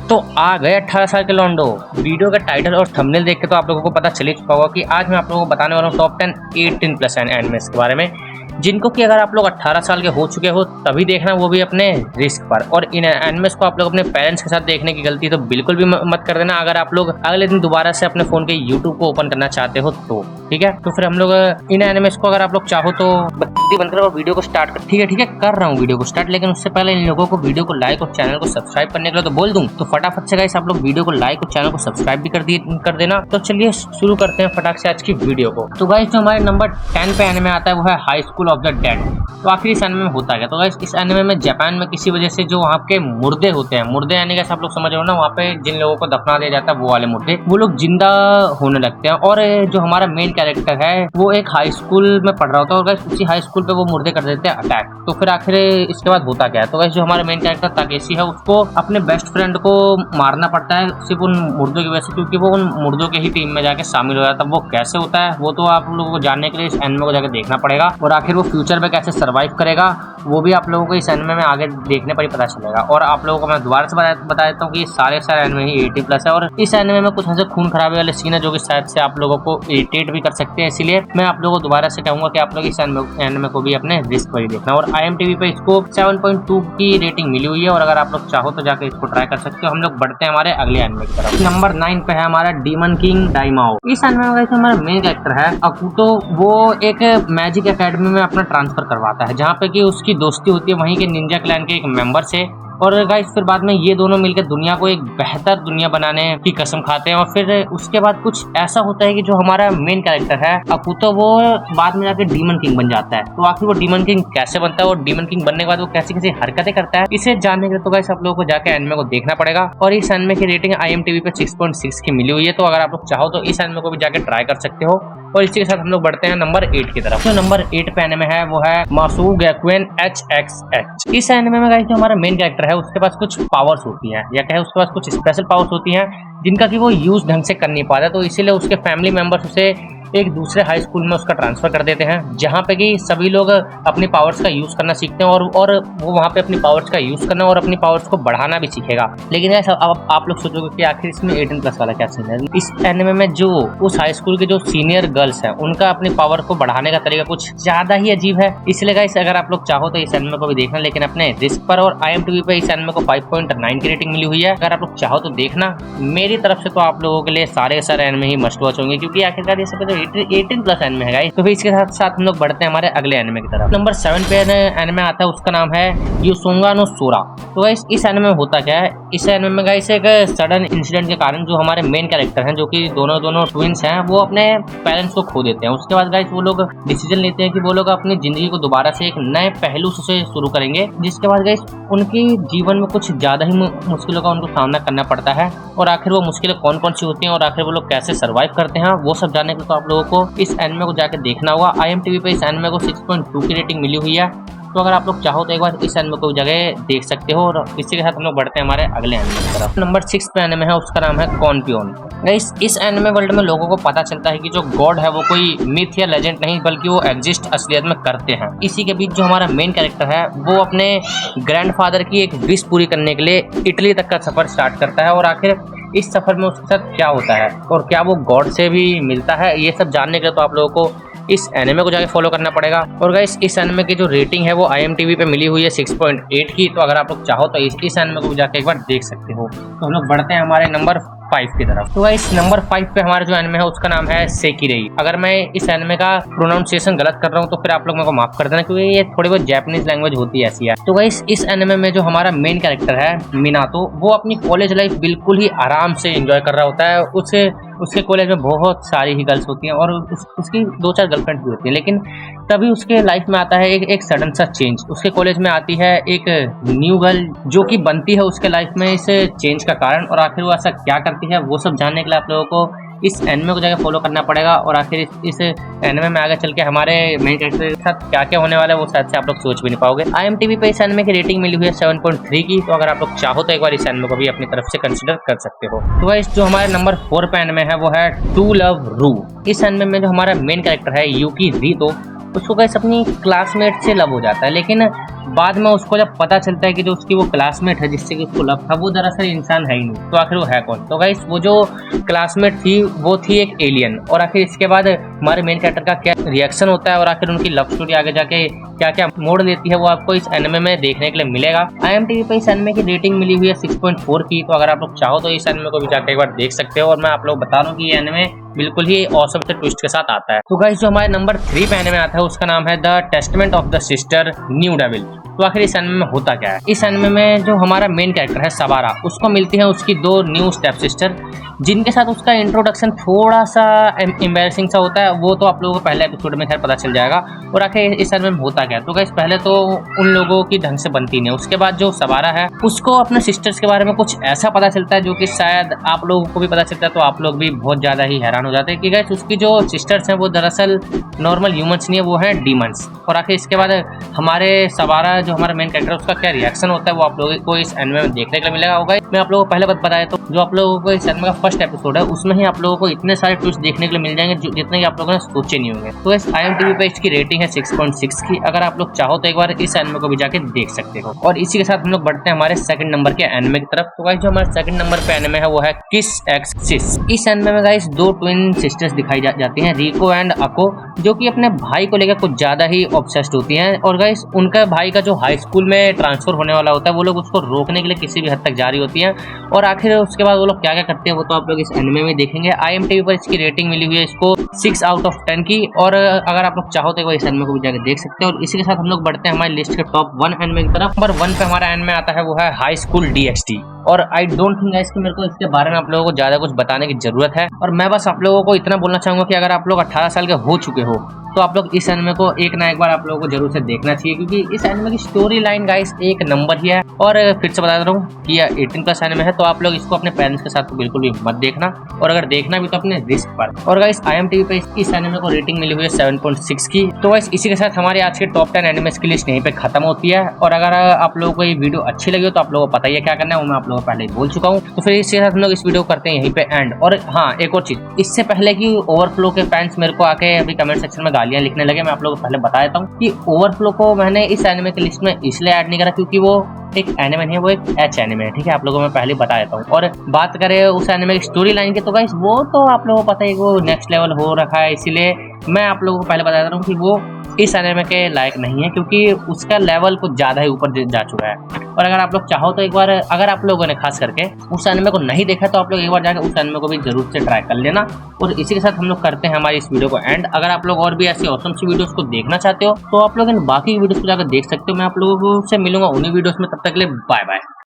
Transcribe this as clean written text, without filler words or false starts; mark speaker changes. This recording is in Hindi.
Speaker 1: तो आ गए 18 साल के लॉन्डो। वीडियो का टाइटल और थंबनेल देख के तो आप लोगों को पता चल ही चुका होगा कि आज मैं आप लोगों को बताने वाला हूँ टॉप 10 18+ एनिमेस के बारे में, जिनको कि अगर आप लोग 18 साल के हो चुके हो तभी देखना, वो भी अपने रिस्क पर। और इन एनिमेस को आप लोग अपने पेरेंट्स के साथ देखने की गलती तो बिल्कुल भी मत कर देना अगर आप लोग अगले दिन दोबारा से अपने फोन के यूट्यूब को ओपन करना चाहते हो तो। ठीक है, तो फिर हम लोग इन एनिमेस को अगर आप लोग चाहो तो बंद करो और वीडियो को स्टार्ट कर। ठीक है कर रहा हूँ वीडियो को स्टार्ट, लेकिन उससे पहले इन लोगों को वीडियो को लाइक और चैनल को सब्सक्राइब करने के लिए तो बोल दूं, तो फटाफट से गाइस आप लोग वीडियो को लाइक और चैनल को सब्सक्राइब भी कर देना। तो चलिए शुरू करते हैं फटाक से आज की वीडियो को। तो गाइस जो हमारे नंबर 10 पे एनिमे आता है वो है high school of the dead. तो आखिर इस एनिमे में होता है क्या? तो गाइस इस एनिमे में जापान में किसी वजह से जो वहाँ के मुर्दे होते हैं, मुर्दे यानी कि आप लोग समझ रहे हो ना, वहाँ पे जिन लोगों को दफना दिया जाता है वो वाले मुर्दे, वो लोग जिंदा होने लगते हैं। और जो हमारा मेन कैरेक्टर है वो एक हाई स्कूल में पढ़ रहा होता है और गाइस उसी हाई स्कूल पे वो मुर्दे कर देते हैं अटैक। तो फिर आखिर इसके बाद होता क्या है? तो गाइस जो हमारा मेन कैरेक्टर ताकेशी है उसको अपने बेस्ट फ्रेंड को मारना पड़ता है सिर्फ उन मुर्दों की वजह से, क्योंकि वो उन मुर्दों के ही टीम में जाके शामिल हो जाता है। वो कैसे होता है वो तो आप लोगों को जानने के लिए इस एनिमे को जाकर देखना पड़ेगा, और आखिर वो फ्यूचर में कैसे सर्वाइव करेगा वो भी आप लोगों को इस एनिमे में आगे देखने पर ही पता चलेगा। और आप लोगों को मैं दोबारा से बता देता हूँ कि सारे एनिमे ही 18+ है, और इस एनिमे में कुछ ऐसे खून खराबे वाले सीन है जो कि शायद से आप लोगों को इरिटेट भी कर सकते हैं। इसलिए मैं आप लोगों को दोबारा से कहूंगा कि आप लोग इस एनिमे को भी अपने रिस्क पर ही देखना। और IMDb पे इसको 7.2 की रेटिंग मिली हुई है, और अगर आप लोग चाहो तो जाकर इसको ट्राई कर सकते हो। हम लोग बढ़ते हैं हमारे अगले एनिमे की तरफ। नंबर 9 पे है हमारा डीमन किंग डाइमाओ। इस एनिमे में हमारा मेन कैरेक्टर है अकुतो। वो एक मैजिक एकेडमी में अपना ट्रांसफर करवाता है, जहाँ पे कि उसकी दोस्ती होती है वहीं के निंजा क्लैन के एक मेंबर से। और गाइस फिर बाद में ये दोनों मिलकर दुनिया को एक बेहतर दुनिया बनाने की कसम खाते हैं। और फिर उसके बाद कुछ ऐसा होता है कि जो हमारा मेन कैरेक्टर है अकुतो, वो बाद में जाकर डीमन किंग बन जाता है। तो आखिर वो डीमन किंग कैसे बनता है और डीमन किंग बनने के बाद वो कैसी कैसी हरकतें करता है, इसे जानने के लिए तो गाइस आप लोगों को जाकर एनिमे को देखना पड़ेगा। और इस एनिमे की रेटिंग IMDb पे 6.6 की मिली हुई है, तो अगर आप लोग चाहो तो इस एनिमे को भी जाकर ट्राई कर सकते हो। और इसी के साथ हम लोग बढ़ते हैं नंबर 8 की तरफ। जो नंबर 8 पे एनिमे है वो है मासू गैकुएन HXH। इस एनिमे में गाइस जो हमारा मेन कैरेक्टर है उसके पास कुछ पावर्स होती हैं, या कहे उसके पास कुछ स्पेशल पावर्स होती हैं जिनका कि वो यूज ढंग से कर नहीं पाता। तो इसीलिए उसके फैमिली मेंबर्स उसे एक दूसरे हाई स्कूल में उसका ट्रांसफर कर देते हैं, जहाँ पे कि सभी लोग अपनी पावर्स का यूज करना सीखते हैं, और वो वहाँ पे अपनी पावर्स का यूज करना और अपनी पावर्स को बढ़ाना भी सीखेगा। लेकिन ऐसा अब आप लोग सोचोगे कि आखिर इसमें 18+ वाला क्या सीन है। इस एनिमे में जो उस हाई स्कूल के जो सीनियर गर्ल्स हैं उनका अपनी पावर को बढ़ाने का तरीका कुछ ज्यादा ही अजीब है। इसलिए गाइस अगर आप लोग चाहो तो इस एनिमे को भी देखना, लेकिन अपने रिस्क पर। और IMDb पे इस एनिमे को 5.9 की रेटिंग मिली हुई है। अगर आप लोग चाहो तो देखना। मेरी तरफ से तो आप लोगों के लिए सारे एनिमे ही मस्ट वॉच होंगे, क्योंकि आखिरकार ये सब 18+ एनिमे है गाइस। तो फिर इसके साथ हम लोग बढ़ते हैं हमारे अगले एनिमे की तरफ। नंबर 7 पे एनिमे आता है, उसका नाम है युसुंगा नो सोरा। तो गाइस इस एनिमे में होता क्या है? इस एनिमे में गाइस एक सडन इंसिडेंट के कारण जो हमारे मेन कैरेक्टर हैं, जो कि दोनों ट्विंस हैं, वो अपने पेरेंट्स को खो देते हैं। उसके बाद गाइस वो लोग डिसीजन लेते हैं कि वो लोग अपनी जिंदगी को दोबारा से एक नए पहलू से शुरू करेंगे, जिसके बाद गाइस उनकी जीवन में कुछ ज्यादा ही मुश्किलों का उनको सामना करना पड़ता है। और आखिर वो मुश्किलें कौन कौन सी होती हैं और आखिर वो लोग कैसे सर्वाइव करते हैं, वो सब जानने के लिए तो आप लोगों को इस एनिमे को जाकर देखना होगा। IMDb पे इस एनिमे को 6.2 की रेटिंग मिली हुई है, तो अगर आप लोग चाहो तो एक बार इस एनिमे को जगह देख सकते हो। और इसी के साथ हम लोग बढ़ते हैं हमारे अगले एनिमे की तरफ। नंबर 6 पे एनिमे है, उसका नाम है कॉन्पियोन। इस एनिमे वर्ल्ड में लोगों को पता चलता है कि जो गॉड है वो कोई मिथ या लेजेंड नहीं, बल्कि वो एग्जिस्ट असलियत में करते हैं। इसी के बीच जो हमारा मेन कैरेक्टर है वो अपने ग्रैंडफादर की एक विश पूरी करने के लिए इटली तक का सफर स्टार्ट करता है। और आखिर इस सफर में उसके साथ क्या होता है और क्या वो गॉड से भी मिलता है, ये सब जानने के लिए तो आप लोगों को इस एनिमे को जाके फॉलो करना पड़ेगा। और गाइस इस एनिमे की जो रेटिंग है वो IMDb पे मिली हुई है 6.8 की, तो अगर आप लोग चाहो तो इस एनिमे को भी जाके एक बार देख सकते हो। तो हम लोग बढ़ते हैं हमारे नंबर 5 की तरफ। तो गाइस नंबर 5 पे हमारा जो एनिमे है उसका नाम है सेकिरेई। अगर मैं इस एनिमे का प्रोनाउंसिएशन गलत कर रहा हूँ तो फिर आप लोग मेरे को माफ कर देना, क्योंकि ये थोड़ी बहुत जापानीज लैंग्वेज होती है, ऐसी है। तो गाइस इस एनिमे में जो हमारा मेन कैरेक्टर है मिनातो, वो अपनी कॉलेज लाइफ बिल्कुल ही आराम से एंजॉय कर रहा होता है। उसके कॉलेज में बहुत सारी ही गर्ल्स होती हैं और उसकी 2-4 गर्लफ्रेंड भी होती है, लेकिन तभी उसके लाइफ में आता है एक सडन सा चेंज। उसके कॉलेज में आती है एक न्यू गर्ल जो कि बनती है उसके लाइफ में इस चेंज का कारण, और आखिर वो ऐसा क्या करती है वो सब जानने के लिए आप लोगों को इस एनिमे को जाकर फॉलो करना पड़ेगा। और आखिर इस एनिमे में आगे चल के हमारे मेन कैरेक्टर के साथ क्या क्या होने वाला है वो शायद से आप लोग सोच भी नहीं पाओगे। IMDb पे इस एनिमे की रेटिंग मिली हुई है 7.3 की, तो अगर आप लोग चाहो तो एक बार इस एनिमे को भी अपनी तरफ से कंसिडर कर सकते हो। तो गाइस जो हमारे नंबर 4 पे एनिमे है वो है टू लव रू। इस एनिमे में जो हमारा मेन कैरेक्टर है यूकी रीतो, उसको गाइस अपनी क्लासमेट से लव हो जाता है, लेकिन बाद में उसको जब पता चलता है कि जो उसकी वो क्लासमेट है जिससे कि उसको लव था वो दरअसल इंसान है ही नहीं, तो आखिर वो है कौन। तो गाइस वो जो क्लासमेट थी वो थी एक एलियन। और आखिर इसके बाद हमारे मेन कैरेक्टर का क्या रिएक्शन होता है और आखिर उनकी लव स्टोरी आगे जाके क्या क्या मोड़ लेती है वो आपको इस एनिमे में देखने के लिए मिलेगा। IMDb पे इस एनिमे की रेटिंग मिली हुई है 6.4 की। तो अगर आप लोग चाहो तो इस एनिमे को भी जाकर एक बार देख सकते हो। और मैं आप लोग बता रहा हूँ कि ये एनिमे बिल्कुल ही ऑसम से ट्विस्ट के साथ आता है। तो गाइस जो हमारे नंबर 3 पे एनिमे आता है उसका नाम है the testament of the sister new devil. तो आखिर इस एनिमे में होता क्या है। इस एनिमे में जो हमारा मेन कैरेक्टर है सवारा, उसको मिलती है उसकी 2 न्यू स्टेप सिस्टर जिनके साथ उसका इंट्रोडक्शन थोड़ा सा एम्बैरेसिंग सा होता है। वो तो आप लोगों को पहले एपिसोड में खैर पता चल जाएगा। और आखिर इस एनिमे में होता क्या है। तो गाइस पहले तो उन लोगों की ढंग से बनती नहीं। उसके बाद जो सवारा है उसको अपने सिस्टर्स के बारे में कुछ ऐसा पता चलता है जो कि शायद आप लोगों को भी पता चलता है, तो आप लोग भी बहुत ज्यादा ही हैरान हो जाते हैं कि गाइस उसकी जो सिस्टर्स हैं वो दरअसल नॉर्मल ह्यूमंस नहीं है, वो है डीमंस। और आखिर इसके बाद हमारे सवारा जो हमारा मेन कैरेक्टर उसका क्या रिएक्शन होता है वो आप लोगों को इस एनिमे में देखने के लिए मिलेगा। होगा मैं आप लोगों को पहले बताया तो जो आप लोगों को इस एनिमे का फर्स्ट एपिसोड है उसमें ही आप लोगों को इतने सारे ट्विस्ट देखने के लिए मिल जाएंगे जितने कि आप लोगों ने सोचे नहीं होंगे। तो इस IMDb पे इसकी रेटिंग है 6.6 की। अगर आप लोग चाहो तो एक बार इस एनिमे को भी जाके देख सकते हो। और इसी के साथ हम लोग बढ़ते हैं हमारे सेकंड नंबर के एनिमे की तरफ। तो गाइस जो हमारे सेकंड नंबर पे एनिमे है वो है किस एक्स सिस। इस एनिमे में गाइस 2 ट्विन सिस्टर्स दिखाई जाती हैं, रिको एंड अको, जो कि अपने भाई को लेकर कुछ ज्यादा ही ऑब्सेस्ड होती हैं। और गाइस उनका भाई का जो हाई स्कूल में ट्रांसफर होने वाला होता है वो लोग उसको रोकने के लिए किसी भी हद तक जा रही होती हैं। और आखिर उसके बाद वो लोग क्या क्या करते हैं वो तो आप लोग इस एनिमे में देखेंगे। IMDb पर इसकी रेटिंग मिली हुई है इसको 6 आउट ऑफ 10 की। और अगर आप लोग चाहो तो इस एनिमे को भी जाकर देख सकते हैं। और इसी के साथ हम लोग बढ़ते हैं हमारी लिस्ट के टॉप 1 एनिमे की तरफ। नंबर 1 पे हमारा एनिमे आता है वो है हाई स्कूल DxD। और आई डोंट थिंक गाइस कि मेरे को इसके बारे में आप लोगों को ज्यादा कुछ बताने की जरूरत है। और मैं बस आप लोगों को इतना बोलना चाहूंगा कि अगर आप लोग 18 साल के हो चुके हो तो आप लोग इस एनिमे को एक ना एक बार आप लोगों को जरूर से देखना चाहिए, क्योंकि इस एनिमे की स्टोरी लाइन गाइस एक नंबर ही है। और फिर से बता रहा हूँ कि यह 18+ एनिमे है, तो आप लोग इसको अपने पेरेंट्स के साथ तो बिल्कुल भी मत देखना, और अगर देखना भी तो अपने रिस्क पर। और गाइस IMDb पे इस एनिमे को रेटिंग मिली हुई है 7.6 की। तो गाइस इसी के साथ हमारी आज के टॉप 10 एनिमेस की लिस्ट यहीं पे खत्म होती है। और अगर आप लोगों को ये वीडियो अच्छी लगी हो तो आप लोगों को पता ही है क्या करना है, वो मैं आप लोगों को पहले ही बोल चुका हूँ। तो फिर इसके साथ हम लोग इस वीडियो को करते हैं यहीं पे एंड। और हाँ, एक और चीज, इससे पहले कि ओवरफ्लो के फैंस मेरे को आके अभी कमेंट सेक्शन में गालियां लिखने लगे, मैं आप लोगों को पहले बता देता हूँ कि ओवरफ्लो को मैंने इस एनिमे की लिस्ट में इसलिए ऐड नहीं करा क्योंकि वो एक एनिमे नहीं है, वो एक एच एनिमे है। ठीक है, आप लोगों को मैं पहले बता देता हूँ। और बात करें उस एनिमे की स्टोरी लाइन की तो गाइस वो तो आप लोगों को पता है वो नेक्स्ट लेवल हो रखा है, इसीलिए मैं आप लोगों को पहले बता देता हूँ कि वो इस एनिमे के लायक नहीं है, क्योंकि उसका लेवल कुछ ज्यादा ही ऊपर जा चुका है। और अगर आप लोग चाहो तो एक बार, अगर आप लोगों ने खास करके उस एनिमे को नहीं देखा तो आप लोग एक बार जाकर उस एनिमे को भी जरूर से ट्राई कर लेना। और इसी के साथ हम लोग करते हैं हमारी इस वीडियो को एंड। अगर आप लोग और भी ऐसी ऑसम सी वीडियोस को देखना चाहते हो तो आप लोग इन बाकी वीडियोस को जाकर देख सकते हो। मैं आप लोगों से मिलूंगा उन्हीं वीडियोस में, तब तक के लिए बाय बाय।